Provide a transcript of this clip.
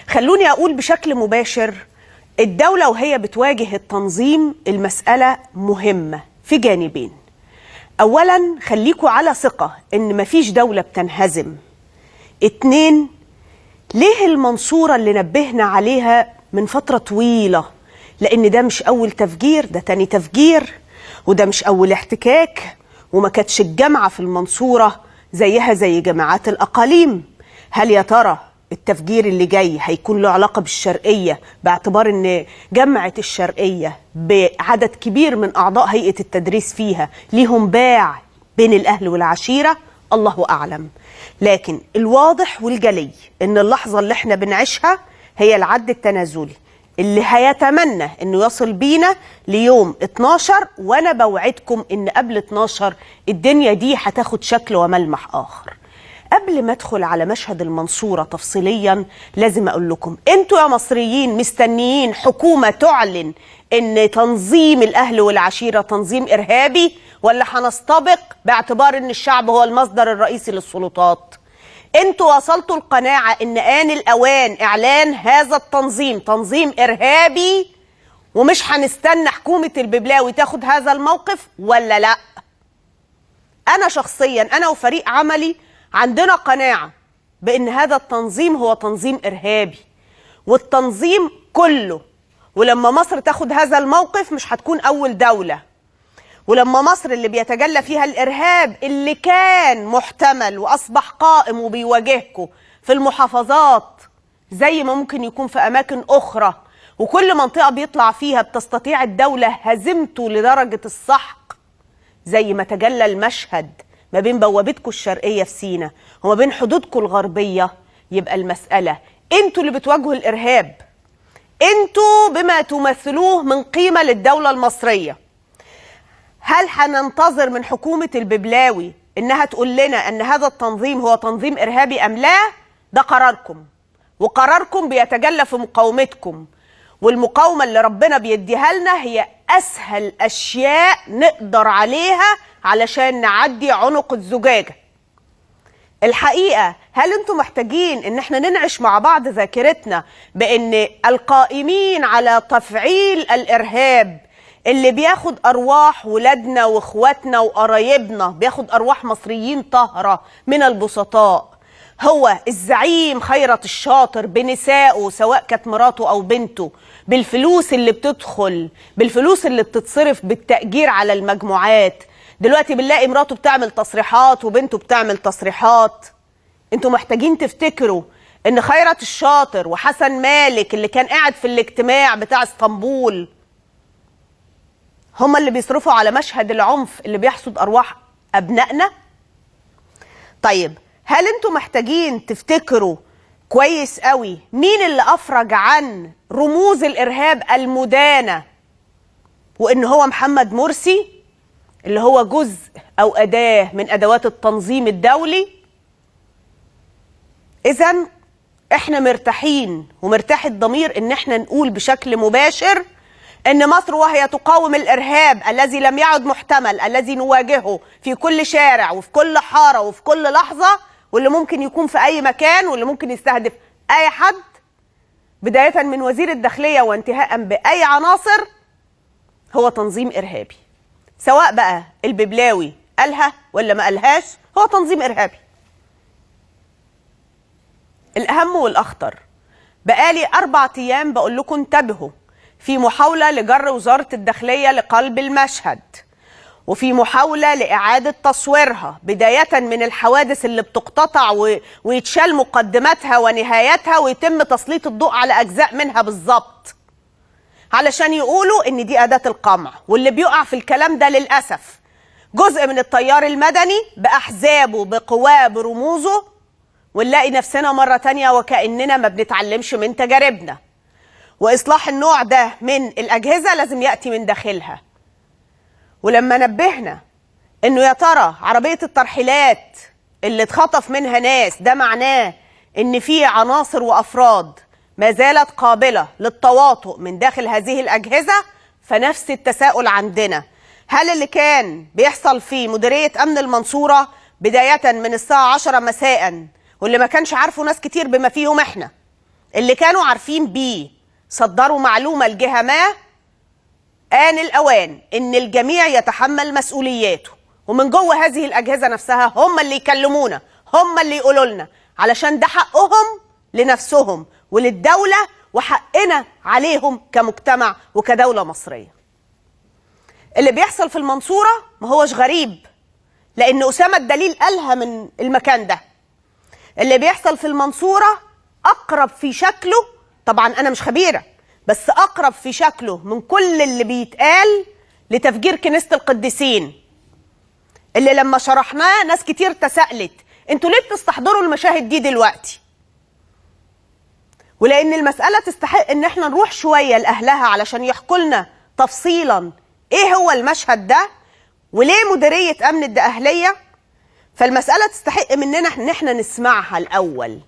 خلوني أقول بشكل مباشر، الدولة وهي بتواجه التنظيم المسألة مهمة في جانبين. أولا خليكوا على ثقة إن مفيش دولة بتنهزم. اتنين، ليه المنصورة اللي نبهنا عليها من فترة طويلة؟ لأن ده مش أول تفجير، ده تاني تفجير، وده مش أول احتكاك، وما كانتش الجامعة في المنصورة زيها زي جامعات الأقاليم. هل يا ترى التفجير اللي جاي هيكون له علاقة بالشرقية، باعتبار ان جامعة الشرقية بعدد كبير من أعضاء هيئة التدريس فيها ليهم باع بين الأهل والعشيرة؟ الله أعلم. لكن الواضح والجلي ان اللحظة اللي احنا بنعيشها هي العد التنازلي اللي هيتمنى انه يصل بينا ليوم 12، وانا بوعدكم ان قبل 12 الدنيا دي هتاخد شكل وملمح آخر. قبل ما ادخل على مشهد المنصورة تفصيليا لازم اقول لكم، انتوا يا مصريين مستنيين حكومة تعلن ان تنظيم الاهل والعشيرة تنظيم ارهابي، ولا هنستبق باعتبار ان الشعب هو المصدر الرئيسي للسلطات؟ انتوا وصلتوا القناعة ان آن الاوان اعلان هذا التنظيم تنظيم ارهابي، ومش هنستنى حكومة الببلاوي تاخد هذا الموقف، ولا لا؟ انا شخصيا، انا وفريق عملي عندنا قناعة بأن هذا التنظيم هو تنظيم إرهابي، والتنظيم كله. ولما مصر تاخد هذا الموقف مش هتكون أول دولة، ولما مصر اللي بيتجلى فيها الإرهاب اللي كان محتمل وأصبح قائم وبيواجهكم في المحافظات زي ما ممكن يكون في أماكن أخرى، وكل منطقة بيطلع فيها بتستطيع الدولة هزيمته لدرجة السحق، زي ما تجلى المشهد ما بين بوابتكم الشرقية في سيناء وما بين حدودكم الغربية، يبقى المسألة انتوا اللي بتواجهوا الإرهاب، انتوا بما تمثلوه من قيمة للدولة المصرية. هل هننتظر من حكومة الببلاوي انها تقول لنا ان هذا التنظيم هو تنظيم إرهابي ام لا؟ ده قراركم، وقراركم بيتجلى في مقاومتكم، والمقاومة اللي ربنا بيديها لنا هي أسهل أشياء نقدر عليها علشان نعدي عنق الزجاجة. الحقيقة هل انتم محتاجين ان احنا ننعش مع بعض ذاكرتنا بان القائمين على تفعيل الإرهاب اللي بياخد أرواح ولادنا واخواتنا وقرايبنا، بياخد أرواح مصريين طاهرة من البسطاء، هو الزعيم خيرت الشاطر بنسائه سواء كانت مراته أو بنته، بالفلوس اللي بتدخل، بالفلوس اللي بتتصرف بالتأجير على المجموعات؟ دلوقتي بنلاقي مراته بتعمل تصريحات وبنته بتعمل تصريحات. انتوا محتاجين تفتكروا ان خيرت الشاطر وحسن مالك اللي كان قاعد في الاجتماع بتاع اسطنبول هما اللي بيصرفوا على مشهد العنف اللي بيحصد أرواح أبنائنا. طيب هل انتوا محتاجين تفتكروا كويس قوي مين اللي أفرج عن رموز الإرهاب المدانة، وإن هو محمد مرسي اللي هو جزء أو أداة من أدوات التنظيم الدولي؟ إذن إحنا مرتاحين ومرتاح الضمير إن إحنا نقول بشكل مباشر إن مصر وهي تقاوم الإرهاب الذي لم يعد محتمل، الذي نواجهه في كل شارع وفي كل حارة وفي كل لحظة، واللي ممكن يكون في أي مكان، واللي ممكن يستهدف أي حد، بداية من وزير الداخلية وانتهاء بأي عناصر، هو تنظيم إرهابي. سواء بقى الببلاوي قالها ولا ما قالهاش، هو تنظيم إرهابي. الأهم والأخطر، بقالي 4 أيام بقول لكم انتبهوا، في محاولة لجر وزارة الداخلية لقلب المشهد، وفي محاولة لإعادة تصويرها، بداية من الحوادث اللي بتقتطع ويتشال مقدماتها ونهايتها ويتم تسليط الضوء على أجزاء منها بالظبط، علشان يقولوا إن دي أداة القمع. واللي بيقع في الكلام ده للأسف جزء من التيار المدني بأحزابه بقواه برموزه، ونلاقي نفسنا مرة تانية وكأننا ما بنتعلمش من تجاربنا. وإصلاح النوع ده من الأجهزة لازم يأتي من داخلها. ولما نبهنا إنه يا ترى عربية الترحيلات اللي اتخطف منها ناس ده معناه إن في عناصر وأفراد ما زالت قابلة للتواطؤ من داخل هذه الأجهزة، فنفس التساؤل عندنا. هل اللي كان بيحصل في مديرية أمن المنصورة بداية من الساعة 10 مساء، واللي ما كانش عارفه ناس كتير بما فيهم إحنا، اللي كانوا عارفين بيه صدروا معلومة لجهة ما، آن الأوان إن الجميع يتحمل مسؤولياته، ومن جوه هذه الأجهزة نفسها هم اللي يكلمونا، هم اللي يقولوا لنا، علشان ده حقهم لنفسهم وللدولة وحقنا عليهم كمجتمع وكدولة مصرية. اللي بيحصل في المنصورة ما هوش غريب، لأن أسامة الدليل قالها من المكان ده. اللي بيحصل في المنصورة أقرب في شكله، طبعا أنا مش خبيرة، بس أقرب في شكله من كل اللي بيتقال لتفجير كنيسة القديسين، اللي لما شرحناه ناس كتير تساءلت انتوا ليه بتستحضروا المشاهد دي دلوقتي؟ ولأن المسألة تستحق ان احنا نروح شوية لأهلها علشان يحكوا لنا تفصيلا ايه هو المشهد ده وليه مديرية أمن الدقهلية، فالمسألة تستحق مننا ان احنا نسمعها الأول.